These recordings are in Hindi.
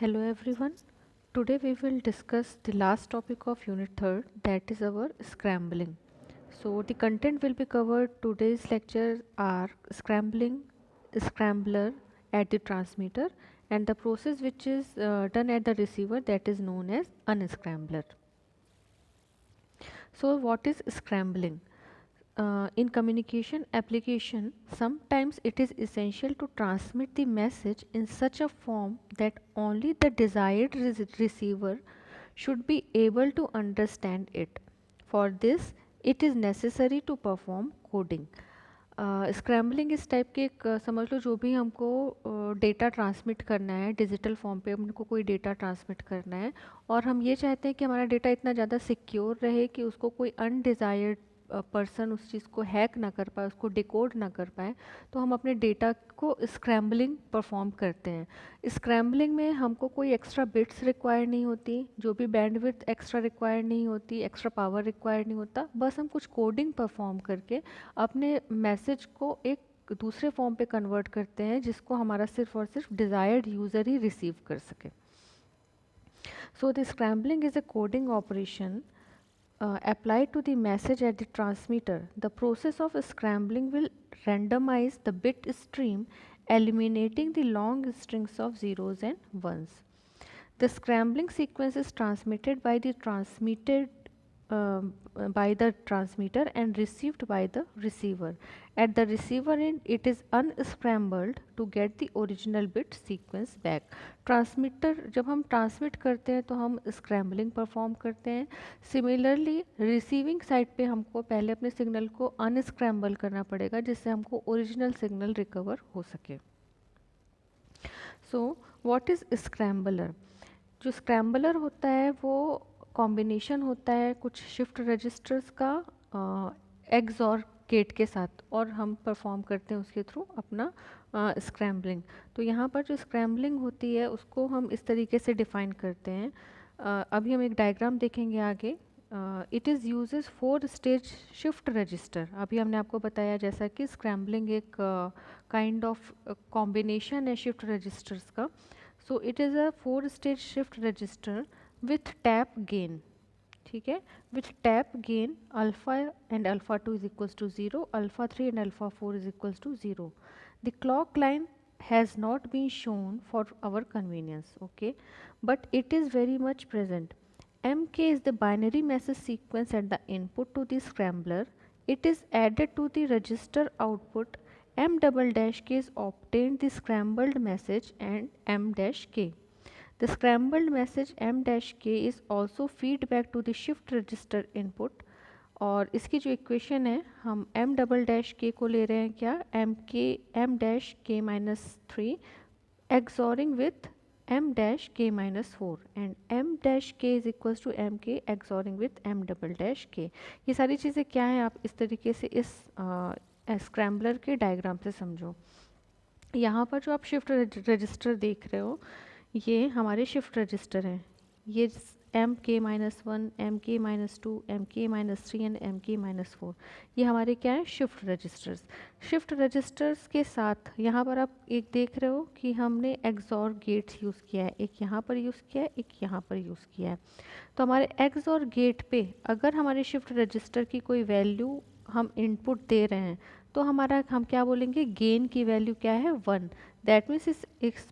Hello everyone. Today we will discuss the last topic of Unit 3rd, that is our scrambling. So the content will be covered today's lecture are scrambling, scrambler at the transmitter and the process which is done at the receiver, that is known as unscrambler. So what is scrambling? In communication application, sometimes it is essential to transmit the message in such a form that only the desired receiver should be able to understand it. For this, it is necessary to perform coding. Scrambling इस टाइप के एक समझ लो जो भी हमको डेटा ट्रांसमिट करना है डिजिटल फॉर्म पे हमको कोई डेटा ट्रांसमिट करना है और हम ये चाहते हैं कि हमारा डेटा इतना ज़्यादा सिक्योर रहे कि उसको कोई अनडिज़ायर्ड पर्सन उस चीज़ को हैक ना कर पाए, उसको डिकोड ना कर पाए, तो हम अपने डेटा को स्क्रैम्बलिंग परफॉर्म करते हैं. स्क्रैम्बलिंग में हमको कोई एक्स्ट्रा बिट्स रिक्वायर नहीं होती, जो भी बैंडविड्थ एक्स्ट्रा रिक्वायर नहीं होती, एक्स्ट्रा पावर रिक्वायर नहीं होता, बस हम कुछ कोडिंग परफॉर्म करके अपने मैसेज को एक दूसरे फॉर्म पे कन्वर्ट करते हैं जिसको हमारा सिर्फ और सिर्फ डिज़ायर्ड यूज़र ही रिसीव कर सके. So the scrambling is a coding operation applied to the message at the transmitter. The process of scrambling will randomize the bit stream, eliminating the long strings of zeros and ones. The scrambling sequence is transmitted by the transmitter and received by the receiver. At the receiver end, it is unscrambled to get the original bit sequence back. Transmitter जब हम ट्रांसमिट करते हैं तो हम स्क्रैम्बलिंग परफॉर्म करते हैं. सिमिलरली रिसीविंग साइड पे हमको पहले अपने सिग्नल को अनस्क्रैम्बल करना पड़ेगा जिससे हमको ओरिजिनल सिग्नल रिकवर हो सके. So what is scrambler? जो स्क्रैम्बलर होता है वो कॉम्बिनेशन होता है कुछ शिफ्ट रजिस्टर्स का एग्स और गेट के साथ और हम परफॉर्म करते हैं उसके थ्रू अपना स्क्रैम्बलिंग. तो यहाँ पर जो स्क्रैम्बलिंग होती है उसको हम इस तरीके से डिफ़ाइन करते हैं. अभी हम एक डायग्राम देखेंगे आगे. It is uses 4 stage shift register. अभी हमने आपको बताया जैसा कि स्क्रैम्बलिंग एक काइंड ऑफ कॉम्बिनेशन है शिफ्ट रजिस्टर्स का. So it is a 4 stage shift register with tap gain. ठीक है, with tap gain alpha and alpha 2 is equals to 0, alpha 3 and alpha 4 is equals to 0. The clock line has not been shown for our convenience, okay, but it is very much present. MK is the binary message sequence at the input to the scrambler. It is added to the register output. M double dash K is obtained the scrambled message and M dash K. The scrambled message M dash K is also feed back to the shift register input. और इसकी जो इक्वेशन है हम m डबल डैश के को ले रहे हैं क्या m dash k minus 3 XORing with m dash k minus 4 and m dash k is equals to m k XORing with m double dash k. ये सारी चीज़ें क्या हैं आप इस तरीके से इस स्क्रैम्बलर के डायग्राम से समझो. यहाँ पर जो आप शिफ्ट रजिस्टर देख रहे हो ये हमारे शिफ्ट रजिस्टर हैं. ये एम के माइनस 1, एम के माइनस 2, एम के माइनस 3 एंड एम के माइनस 4 ये हमारे क्या है शिफ्ट रजिस्टर्स. शिफ्ट रजिस्टर्स के साथ यहाँ पर आप एक देख रहे हो कि हमने एक्सॉर गेट्स यूज़ किया है. एक यहाँ पर यूज़ किया है, एक यहाँ पर यूज़ किया है. तो हमारे एक्सॉर गेट पे अगर हमारे शिफ्ट रजिस्टर की कोई वैल्यू हम इनपुट दे रहे हैं तो हमारा हम क्या बोलेंगे गेन की वैल्यू क्या है 1. दैट मीन्स इस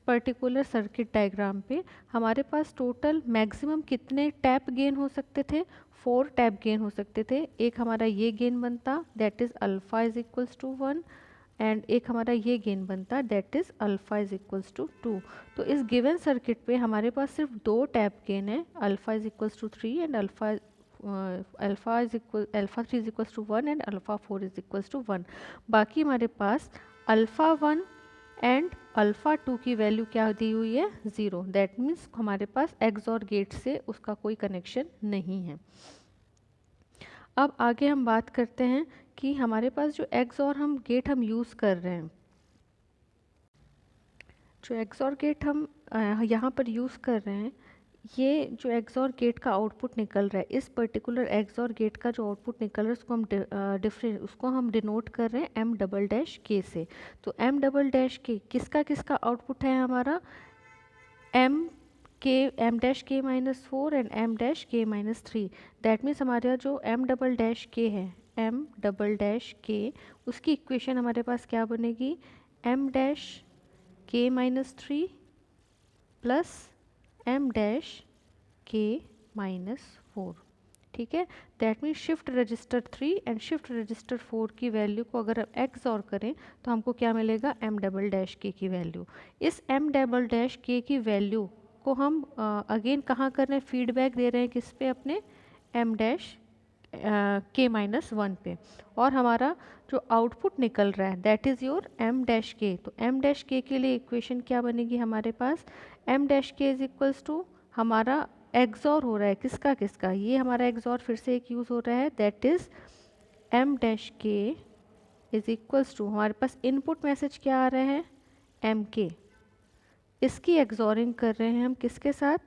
पर्टिकुलर सर्किट डायग्राम पे हमारे पास टोटल मैक्सिमम कितने टैप गेन हो सकते थे 4 टैप गेन हो सकते थे. एक हमारा ये गेन बनता that is alpha is equals to 1 and एक हमारा ये गेन बनता that is alpha is equals to 2. तो इस गिवन सर्किट पे हमारे पास सिर्फ 2 टैप गेन है alpha is equals to 3 and alpha alpha 3 is equals to 1 and alpha 4 is equals to 1. बाकी हमारे पास अल्फ़ा 1 एंड अल्फ़ा 2 की वैल्यू क्या दी हुई है 0. दैट मीन्स हमारे पास एक्सॉर गेट से उसका कोई कनेक्शन नहीं है. अब आगे हम बात करते हैं कि हमारे पास जो एक्सॉर हम गेट हम यूज़ कर रहे हैं, जो एक्सॉर गेट हम यहाँ पर यूज़ कर रहे हैं, ये जो एक्सॉर गेट का आउटपुट निकल रहा है इस पर्टिकुलर एक्सॉर गेट का जो आउटपुट निकल रहा है उसको हम उसको हम डिनोट कर रहे हैं एम डबल डैश के से. तो एम डबल डैश के किसका किसका आउटपुट है हमारा एम के M dash k minus 4 and M dash k minus 3। That means हमारा जो एम डबल डैश के है, एम डबल डैश के, उसकी इक्वेशन हमारे पास क्या बनेगी, M dash k minus 3 plus M dash k minus 4। ठीक है, that means shift register 3 and shift register 4 की वैल्यू को अगर हम XOR करें तो हमको क्या मिलेगा, एम डबल डैश के की वैल्यू। इस एम डबल डैश के की वैल्यू को हम अगेन कहाँ कर रहे हैं, फीडबैक दे रहे हैं किस पे, अपने एम डैश के माइनस 1 पे, और हमारा जो आउटपुट निकल रहा है that is your M dash K. तो एम डैश के लिए इक्वेशन क्या बनेगी हमारे पास, एम डैश के इज इक्वल्स टू, हमारा एक्सॉर हो रहा है किसका किसका, ये हमारा एक्सॉर फिर से एक यूज़ हो रहा है, दैट इज़ एम डैश के इज इक्वल्स टू, हमारे पास इनपुट मैसेज क्या आ रहा है, एम के, इसकी एक्सॉरिंग कर रहे हैं हम किसके साथ,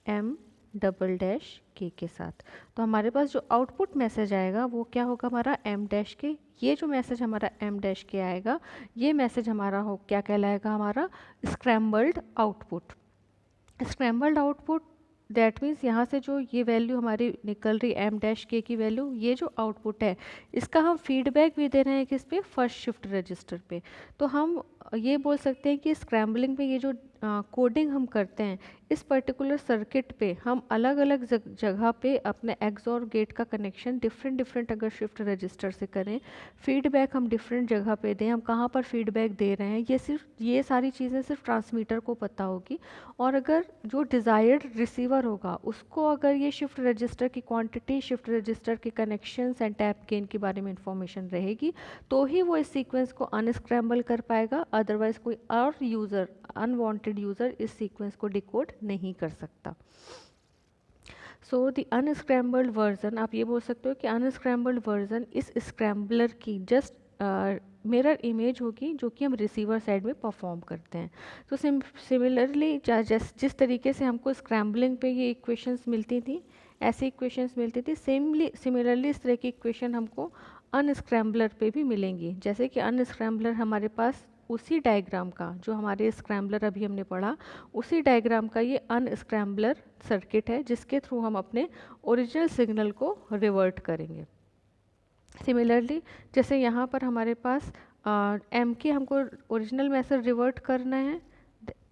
एम डबल डैश के साथ। तो हमारे पास जो आउटपुट मैसेज आएगा वो क्या होगा, हमारा एम डैश के। ये जो मैसेज हमारा एम डैश के आएगा, ये मैसेज हमारा हो क्या कहलाएगा, हमारा scrambled output. Scrambled output that means यहाँ से जो ये वैल्यू हमारी निकल रही एम डैश के की वैल्यू, ये जो आउटपुट है इसका हम फीडबैक भी दे रहे हैं किस पे, फर्स्ट शिफ्ट रजिस्टर पे। तो हम ये बोल सकते हैं कि स्क्रैम्बलिंग में ये जो कोडिंग हम करते हैं इस पर्टिकुलर सर्किट पे हम अलग अलग जगह पे अपने एक्सॉर गेट का कनेक्शन डिफरेंट अगर शिफ्ट रजिस्टर से करें, फीडबैक हम डिफरेंट जगह पे दें, हम कहाँ पर फीडबैक दे रहे हैं, ये सारी चीज़ें सिर्फ ट्रांसमीटर को पता होगी। और अगर जो डिज़ायर्ड रिसीवर होगा उसको अगर ये शिफ्ट रजिस्टर की क्वांटिटी, शिफ्ट रजिस्टर के कनेक्शंस एंड टैप गेन के बारे में इंफॉर्मेशन रहेगी तो ही वो इस सीक्वेंस को अनस्क्रैम्बल कर पाएगा, अदरवाइज कोई और यूज़र, अनवांटेड यूज़र इस सीक्वेंस को डिकोड नहीं कर सकता। सो द अनस्क्रैम्बल्ड वर्जन, आप ये बोल सकते हो कि अनस्क्रैम्बल्ड वर्जन इस स्क्रैम्बलर की जस्ट मिरर इमेज होगी जो कि हम रिसीवर साइड में परफॉर्म करते हैं। तो सिमिलरली जिस तरीके से हमको स्क्रैम्बलिंग पे ये इक्वेशंस मिलती थी, ऐसी इक्वेशंस मिलती थी, सिमिलरली इस तरह की इक्वेशन हमको अनस्क्रैम्बलर पे भी मिलेंगी। जैसे कि अनस्क्रैम्बलर हमारे पास उसी डायग्राम का, जो हमारे स्क्रैम्बलर अभी हमने पढ़ा, उसी डायग्राम का ये अनस्क्रैम्बलर सर्किट है जिसके थ्रू हम अपने ओरिजिनल सिग्नल को रिवर्ट करेंगे। सिमिलरली जैसे यहाँ पर हमारे पास एम के, हमको ओरिजिनल मैसेज रिवर्ट करना है,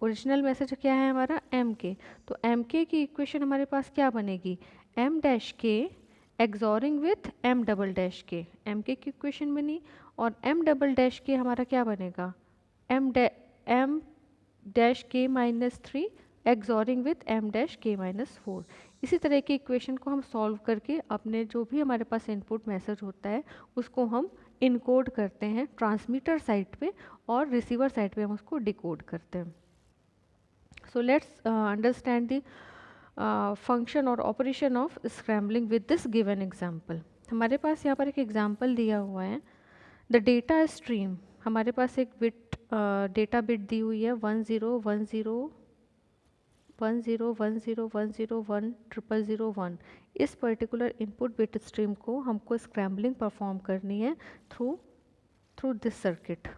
ओरिजिनल मैसेज क्या है हमारा एम के। तो एम के की इक्वेशन हमारे पास क्या बनेगी, एम डैश के एक्सॉरिंग विथ एम डबल डैश के, एम के की इक्वेशन बनी। और एम डबल डैश के हमारा क्या बनेगा, m dash k minus 3 एक्सॉरिंग with M dash k minus 4। इसी तरह की इक्वेशन को हम सॉल्व करके अपने जो भी हमारे पास इनपुट मैसेज होता है उसको हम इनकोड करते हैं ट्रांसमीटर साइड पे, और रिसीवर साइड पे हम उसको डिकोड करते हैं। So let's understand the function और operation of scrambling with this given example. हमारे पास यहाँ पर एक एग्जाम्पल दिया हुआ है, द डेटा स्ट्रीम, हमारे पास एक बिट डेटा बिट दी हुई है 10101010101001 इस पर्टिकुलर इनपुट बिट स्ट्रीम को हमको स्क्रैम्बलिंग परफॉर्म करनी है थ्रू दिस सर्किट।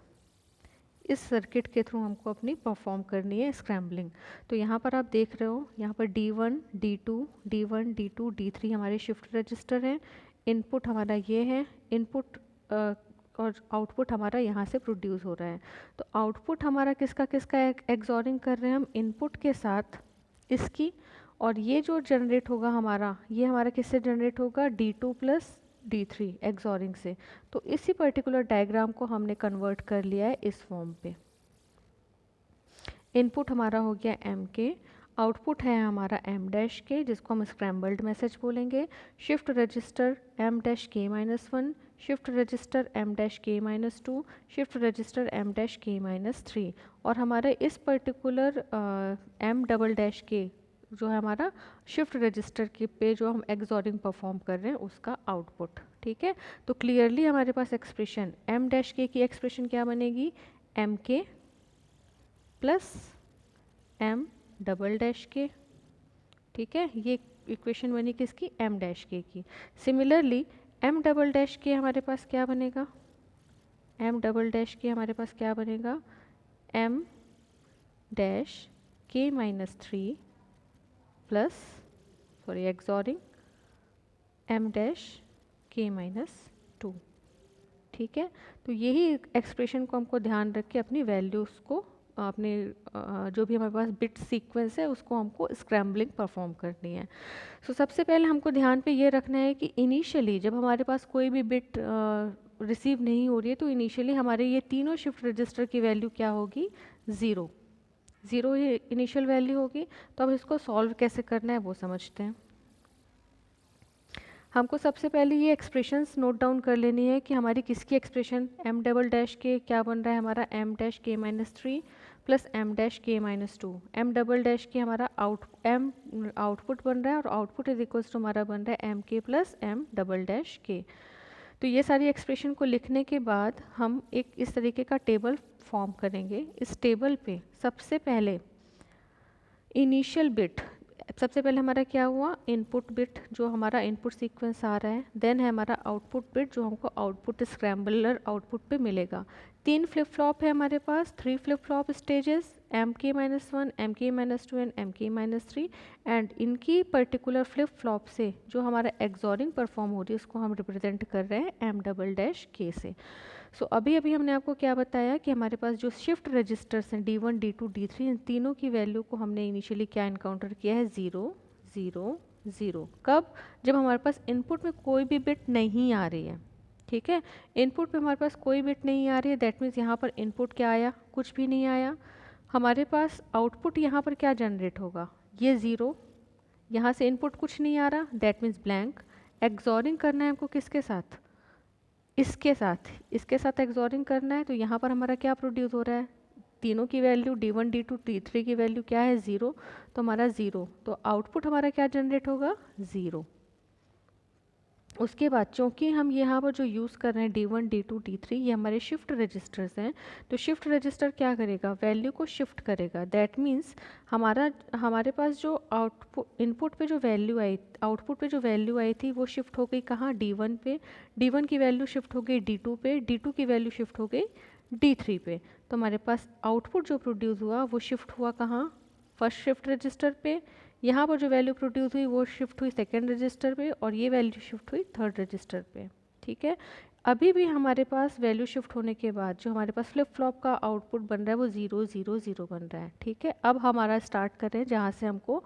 इस सर्किट के थ्रू हमको अपनी परफॉर्म करनी है स्क्रैम्बलिंग। तो यहाँ पर आप देख रहे हो, यहाँ पर D1, D2, D1, D2, D3 हमारे शिफ्ट रजिस्टर हैं। इनपुट हमारा ये है, इनपुट और आउटपुट हमारा यहाँ से प्रोड्यूस हो रहा है। तो आउटपुट हमारा किसका किसका एक्सॉरिंग कर रहे हैं हम, इनपुट के साथ इसकी, और ये जो जनरेट होगा हमारा, ये हमारा किससे जनरेट होगा, D2 प्लस D3 एक्सॉरिंग से। तो इसी पर्टिकुलर डायग्राम को हमने कन्वर्ट कर लिया है इस फॉर्म पे। इनपुट हमारा हो गया एम के, आउटपुट है हमारा एम डैश के जिसको हम स्क्रैम्बल्ड मैसेज बोलेंगे, shift register m dash k minus 1, shift register m dash k minus 2, shift register m dash k minus 3, और हमारे इस पर्टिकुलर एम डबल डैश के जो है हमारा शिफ्ट रजिस्टर के पे जो हम एक्सॉरिंग परफॉर्म कर रहे हैं उसका आउटपुट। ठीक है, तो क्लियरली हमारे पास एक्सप्रेशन एम डैश के की एक्सप्रेशन क्या बनेगी, एम के प्लस एम डबल डैश के। ठीक है, ये इक्वेशन बनी किसकी, एम डैश के की। सिमिलरली एम डबल डैश के हमारे पास क्या बनेगा, एम डबल डैश के हमारे पास क्या बनेगा, m dash k minus 3 plus sorry XORing m dash k minus 2। ठीक है, तो यही एक्सप्रेशन को हमको ध्यान रख के अपनी वैल्यूज़ को अपने जो भी हमारे पास बिट सीक्वेंस है उसको हमको स्क्रैम्बलिंग परफॉर्म करनी है। सो सबसे पहले हमको ध्यान पे ये रखना है कि इनिशियली जब हमारे पास कोई भी बिट रिसीव नहीं हो रही है तो इनिशियली हमारे ये तीनों शिफ्ट रजिस्टर की वैल्यू क्या होगी, ज़ीरो। ज़ीरो ही इनिशियल वैल्यू होगी। तो अब इसको सॉल्व कैसे करना है वो समझते हैं। हमको सबसे पहले ये एक्सप्रेशंस नोट डाउन कर लेनी है कि हमारी किसकी एक्सप्रेशन एम डबल डैश के क्या बन रहा है हमारा M dash k minus 3 plus M dash k minus 2। M double dash के हमारा आउटपुट बन रहा है और आउटपुट इज इक्वल्स टू हमारा बन रहा है एम के plus M double dash K. तो ये सारी एक्सप्रेशन को लिखने के बाद हम एक इस तरीके का टेबल फॉर्म करेंगे। इस टेबल पे सबसे पहले इनिशियल बिट, सबसे पहले हमारा क्या हुआ, इनपुट बिट जो हमारा इनपुट सीक्वेंस आ रहा है, देन है हमारा आउटपुट बिट जो हमको आउटपुट स्क्रैम्बलर आउटपुट पे मिलेगा। 3 फ्लिप फ्लॉप है हमारे पास, 3 फ्लिप फ्लॉप स्टेजेस एम के माइनस 1, एम के माइनस 2 एंड एम के माइनस 3। एंड इनकी पर्टिकुलर फ्लिप फ्लॉप से जो हमारा एक्सॉरिंग परफॉर्म हो रही है उसको हम रिप्रेजेंट कर रहे हैं एम डबल डैश के से। सो अभी हमने आपको क्या बताया कि हमारे पास जो शिफ्ट रजिस्टर्स हैं D1, D2, D3 इन तीनों की वैल्यू को हमने इनिशियली क्या इनकाउंटर किया है, 0 0 0। कब, जब हमारे पास इनपुट में कोई भी बिट नहीं आ रही है। ठीक है, इनपुट पे हमारे पास कोई बिट नहीं आ रही है, दैट मीन्स यहाँ पर इनपुट क्या आया, कुछ भी नहीं आया। हमारे पास आउटपुट यहाँ पर क्या जनरेट होगा, ये 0, यहाँ से इनपुट कुछ नहीं आ रहा, दैट मीन्स ब्लैंक। एक्सॉरिंग करना है हमको किसके साथ, इसके साथ एक्सॉरिंग करना है। तो यहाँ पर हमारा क्या प्रोड्यूस हो रहा है, तीनों की वैल्यू D1, D2, D3 की वैल्यू क्या है, 0, तो हमारा 0, तो आउटपुट हमारा क्या जनरेट होगा, 0। उसके बाद चूँकि हम यहाँ पर जो यूज़ कर रहे हैं D1, D2, D3 ये हमारे शिफ्ट रजिस्टर्स हैं, तो शिफ्ट रजिस्टर क्या करेगा, वैल्यू को शिफ्ट करेगा। दैट मीन्स हमारे पास जो आउटपुट इनपुट पे जो वैल्यू आई, आउटपुट पे जो वैल्यू आई थी वो शिफ्ट हो गई कहाँ, D1 पे, D1 की वैल्यू शिफ्ट हो गई D2 पे, D2 की वैल्यू शिफ्ट हो गई D3 पे। तो हमारे पास आउटपुट जो प्रोड्यूस हुआ वो शिफ्ट हुआ कहाँ, फर्स्ट शिफ्ट रजिस्टर पे। यहाँ पर जो वैल्यू प्रोड्यूस हुई वो शिफ्ट हुई सेकेंड रजिस्टर पे और ये वैल्यू शिफ्ट हुई थर्ड रजिस्टर पे। ठीक है, अभी भी हमारे पास वैल्यू शिफ्ट होने के बाद जो हमारे पास फ्लिप फ्लॉप का आउटपुट बन रहा है वो 0 0 0 बन रहा है। ठीक है, अब हमारा स्टार्ट करें जहाँ से हमको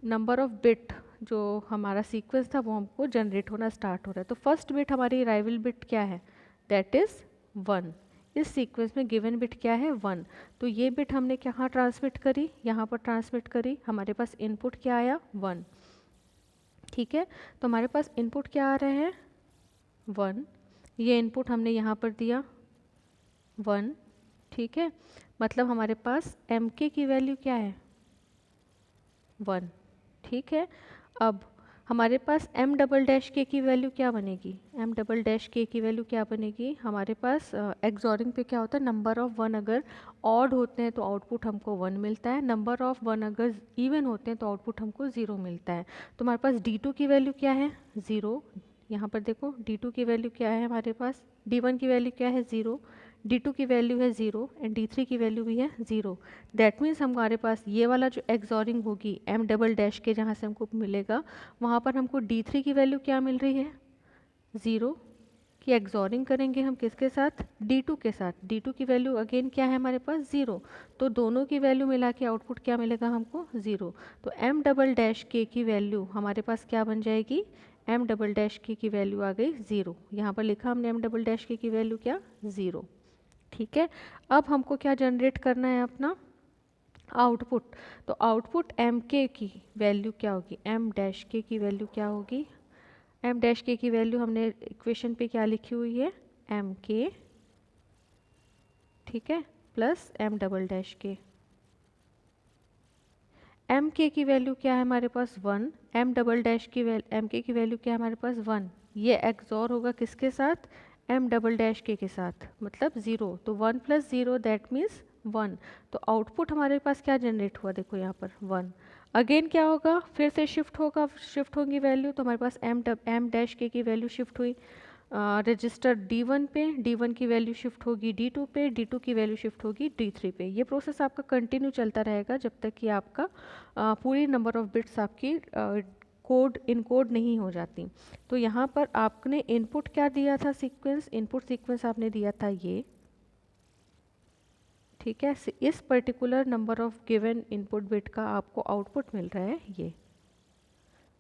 नंबर ऑफ बिट जो हमारा सीक्वेंस था वो हमको जनरेट होना स्टार्ट हो रहा है। तो फर्स्ट बिट हमारी अराइवल बिट क्या है, दैट इज़ 1। इस सीक्वेंस में गिवन बिट क्या है, 1। तो ये बिट हमने कहाँ ट्रांसमिट करी, यहाँ पर ट्रांसमिट करी। हमारे पास इनपुट क्या आया, 1। ठीक है, तो हमारे पास इनपुट क्या आ रहे हैं, 1। ये इनपुट हमने यहाँ पर दिया 1। ठीक है, मतलब हमारे पास एम के की वैल्यू क्या है, 1। ठीक है, अब हमारे पास एम डबल डैश के की वैल्यू क्या बनेगी, एम डबल डैश के की वैल्यू क्या बनेगी, हमारे पास एक्सॉरिंग पे क्या होता है, नंबर ऑफ 1 अगर ऑड होते हैं तो आउटपुट हमको 1 मिलता है, नंबर ऑफ 1 अगर इवन होते हैं तो आउटपुट हमको 0 मिलता है। तो हमारे पास D2 की वैल्यू क्या है, 0। यहाँ पर देखो D2 की वैल्यू क्या है हमारे पास, D1 की वैल्यू क्या है, 0, D2 की वैल्यू है 0 एंड D3 की वैल्यू भी है 0। दैट मीन्स हमारे पास ये वाला जो एक्सॉरिंग होगी एम डबल डैश के जहाँ से हमको मिलेगा वहाँ पर हमको D3 की वैल्यू क्या मिल रही है, 0 की एक्सॉरिंग करेंगे हम किसके साथ, D2 के साथ। D2 की वैल्यू अगेन क्या है हमारे पास, 0, तो दोनों की वैल्यू मिला के आउटपुट क्या मिलेगा हमको, 0। तो एम डबल डैश के की वैल्यू हमारे पास क्या बन जाएगी, एम डबल डैश के की वैल्यू आ गई 0। यहाँ पर लिखा हमने एम डबल डैश के की वैल्यू क्या, 0। ठीक है, अब हमको क्या जनरेट करना है, अपना आउटपुट। तो आउटपुट एम के की वैल्यू क्या होगी, एम डैश के की वैल्यू क्या होगी, एम डैश के की वैल्यू हमने इक्वेशन पे क्या लिखी हुई है, एम के, ठीक है, प्लस एम डबल डैश के। एम के की वैल्यू क्या है हमारे पास, 1। एम डबल डैश की एम के की वैल्यू क्या है हमारे पास, 1। ये एक्सॉर होगा किसके साथ, एम डबल डैश के साथ, मतलब 0। तो 1 प्लस 0 दैट मीन्स 1। तो आउटपुट हमारे पास क्या जनरेट हुआ, देखो यहाँ पर 1। अगेन क्या होगा, फिर से शिफ्ट होगा, शिफ्ट होंगी वैल्यू, तो हमारे पास एम डैश के की वैल्यू शिफ्ट हुई रजिस्टर D1 पे, D1 की वैल्यू शिफ्ट होगी D2 पे, D2 की वैल्यू शिफ्ट होगी D3 पे। ये प्रोसेस आपका कंटिन्यू चलता रहेगा जब तक कि आपका पूरी नंबर ऑफ बिट्स आपकी कोड इनकोड नहीं हो जाती। तो यहाँ पर आपने इनपुट क्या दिया था सीक्वेंस, इनपुट सीक्वेंस आपने दिया था ये, ठीक है। इस particular number of given input bit का आपको आउटपुट मिल रहा है ये,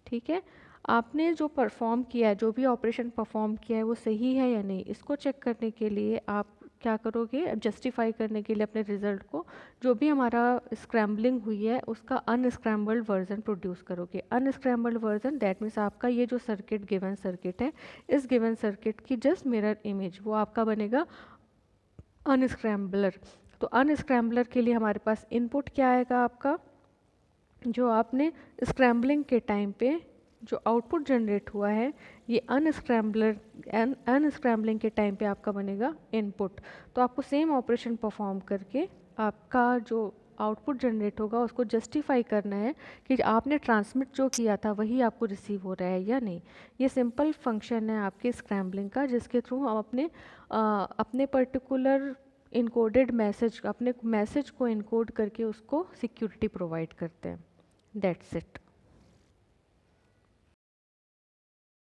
ठीक है। आपने जो परफॉर्म किया है, जो भी ऑपरेशन परफॉर्म किया है वो सही है या नहीं, इसको चेक करने के लिए आप क्या करोगे, जस्टिफाई करने के लिए अपने रिजल्ट को, जो भी हमारा स्क्रैम्बलिंग हुई है उसका अनस्क्रैम्बल्ड वर्जन प्रोड्यूस करोगे। अनस्क्रैम्बल्ड वर्जन दैट मीन्स आपका ये जो सर्किट गिवन सर्किट है, इस गिवन सर्किट की जस्ट मिरर इमेज वो आपका बनेगा अनस्क्रैम्बलर। तो अनस्क्रैम्बलर के लिए हमारे पास इनपुट क्या आएगा आपका, जो आपने स्क्रैम्बलिंग के टाइम पे जो आउटपुट जनरेट हुआ है, ये अनस्क्रैम्बलिंग के टाइम पे आपका बनेगा इनपुट। तो आपको सेम ऑपरेशन परफॉर्म करके आपका जो आउटपुट जनरेट होगा उसको जस्टिफाई करना है कि आपने ट्रांसमिट जो किया था वही आपको रिसीव हो रहा है या नहीं। ये सिंपल फंक्शन है आपके स्क्रैम्बलिंग का, जिसके थ्रू हम अपने पर्टिकुलर इनकोडेड मैसेज, अपने मैसेज को इनकोड करके उसको सिक्योरिटी प्रोवाइड करते हैं। That's it.